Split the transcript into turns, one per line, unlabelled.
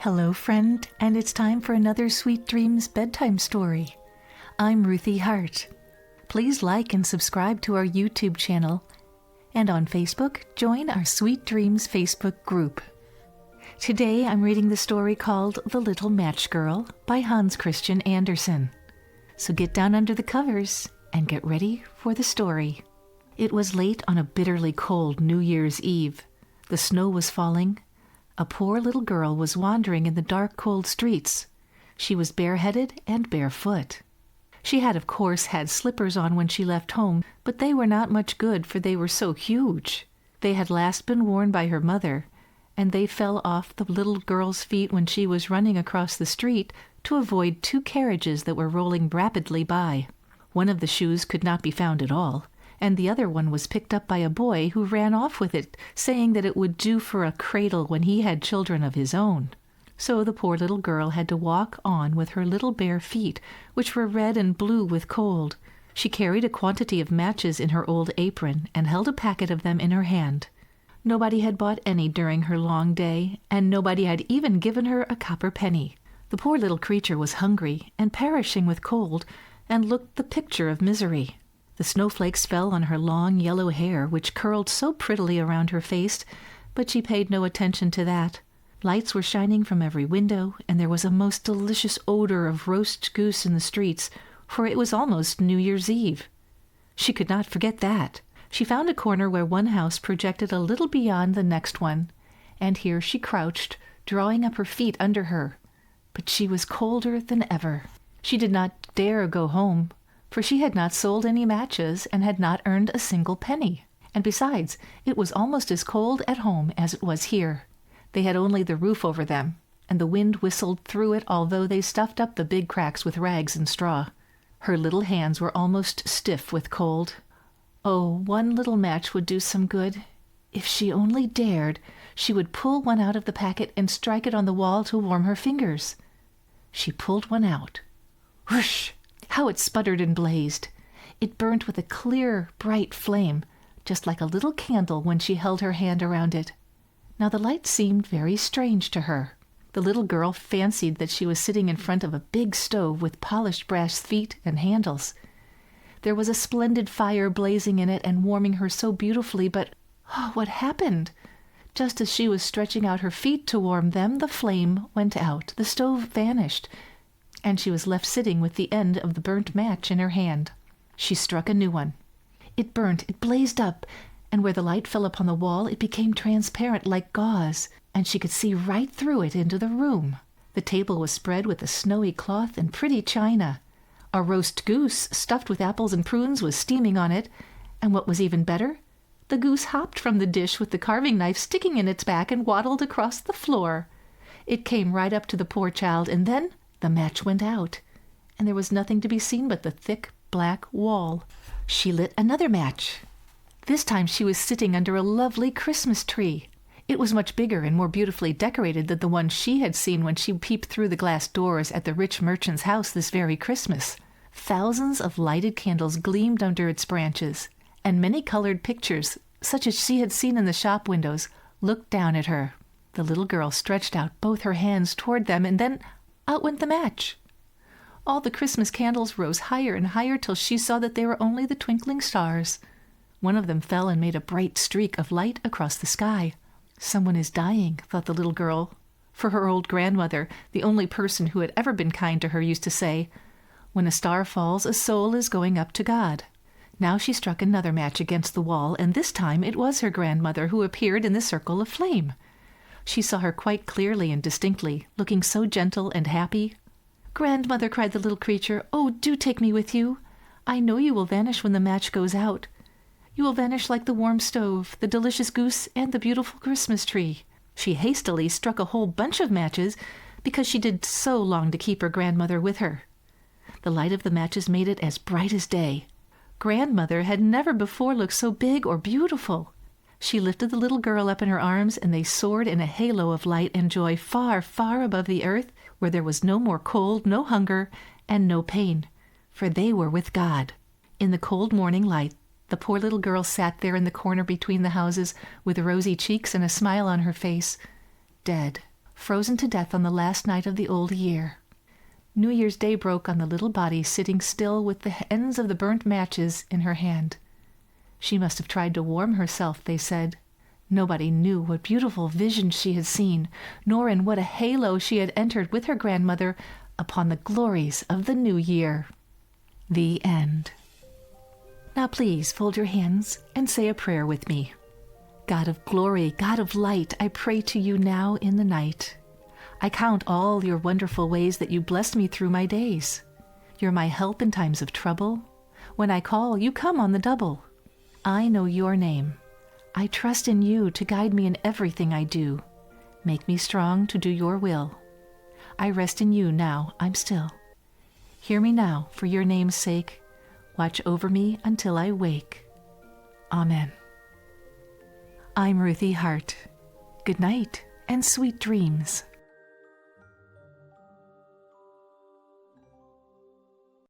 Hello, friend, and it's time for another Sweet Dreams bedtime story. I'm Ruthie Hart. Please like and subscribe to our YouTube channel, and on Facebook, join our Sweet Dreams Facebook group. Today, I'm reading the story called The Little Match Girl by Hans Christian Andersen. So get down under the covers and get ready for the story. It was late on a bitterly cold New Year's Eve. The snow was falling. A poor little girl was wandering in the dark, cold streets. She was bareheaded and barefoot. She had, of course, had slippers on when she left home, but they were not much good, for they were so huge. They had last been worn by her mother, and they fell off the little girl's feet when she was running across the street to avoid two carriages that were rolling rapidly by. One of the shoes could not be found at all, and the other one was picked up by a boy who ran off with it, saying that it would do for a cradle when he had children of his own. So the poor little girl had to walk on with her little bare feet, which were red and blue with cold. She carried a quantity of matches in her old apron and held a packet of them in her hand. Nobody had bought any during her long day, and nobody had even given her a copper penny. The poor little creature was hungry and perishing with cold, and looked the picture of misery. The snowflakes fell on her long yellow hair, which curled so prettily around her face, but she paid no attention to that. Lights were shining from every window, and there was a most delicious odor of roast goose in the streets, for it was almost New Year's Eve. She could not forget that. She found a corner where one house projected a little beyond the next one, and here she crouched, drawing up her feet under her. But she was colder than ever. She did not dare go home, for she had not sold any matches and had not earned a single penny. And besides, it was almost as cold at home as it was here. They had only the roof over them, and the wind whistled through it, although they stuffed up the big cracks with rags and straw. Her little hands were almost stiff with cold. Oh, one little match would do some good. If she only dared, she would pull one out of the packet and strike it on the wall to warm her fingers. She pulled one out. Whoosh! How it sputtered and blazed! It burnt with a clear, bright flame, just like a little candle when she held her hand around it. Now the light seemed very strange to her. The little girl fancied that she was sitting in front of a big stove with polished brass feet and handles. There was a splendid fire blazing in it and warming her so beautifully, but what happened? Just as she was stretching out her feet to warm them, the flame went out, the stove vanished, and she was left sitting with the end of the burnt match in her hand. She struck a new one. It burnt, it blazed up, and where the light fell upon the wall, it became transparent like gauze, and she could see right through it into the room. The table was spread with a snowy cloth and pretty china. A roast goose stuffed with apples and prunes was steaming on it, and what was even better, the goose hopped from the dish with the carving knife sticking in its back and waddled across the floor. It came right up to the poor child, and then the match went out, and there was nothing to be seen but the thick black wall. She lit another match. This time she was sitting under a lovely Christmas tree. It was much bigger and more beautifully decorated than the one she had seen when she peeped through the glass doors at the rich merchant's house this very Christmas. Thousands of lighted candles gleamed under its branches, and many colored pictures, such as she had seen in the shop windows, looked down at her. The little girl stretched out both her hands toward them, and then out went the match. All the Christmas candles rose higher and higher till she saw that they were only the twinkling stars. One of them fell and made a bright streak of light across the sky. Someone is dying, thought the little girl, for her old grandmother, the only person who had ever been kind to her, used to say, "When a star falls, a soul is going up to God." Now she struck another match against the wall, and this time it was her grandmother who appeared in the circle of flame. She saw her quite clearly and distinctly, looking so gentle and happy. "Grandmother," cried the little creature, "oh, do take me with you. I know you will vanish when the match goes out. You will vanish like the warm stove, the delicious goose, and the beautiful Christmas tree." She hastily struck a whole bunch of matches, because she did so long to keep her grandmother with her. The light of the matches made it as bright as day. Grandmother had never before looked so big or beautiful. She lifted the little girl up in her arms, and they soared in a halo of light and joy far, far above the earth, where there was no more cold, no hunger, and no pain, for they were with God. In the cold morning light, the poor little girl sat there in the corner between the houses, with rosy cheeks and a smile on her face, dead, frozen to death on the last night of the old year. New Year's Day broke on the little body sitting still with the ends of the burnt matches in her hand. She must have tried to warm herself, they said. Nobody knew what beautiful visions she had seen, nor in what a halo she had entered with her grandmother upon the glories of the new year. The end. Now please fold your hands and say a prayer with me. God of glory, God of light, I pray to you now in the night. I count all your wonderful ways that you blessed me through my days. You're my help in times of trouble. When I call, you come on the double. I know your name. I trust in you to guide me in everything I do. Make me strong to do your will. I rest in you now I'm still. Hear me now for your name's sake. Watch over me until I wake. Amen. I'm Ruthie Hart. Good night and sweet dreams.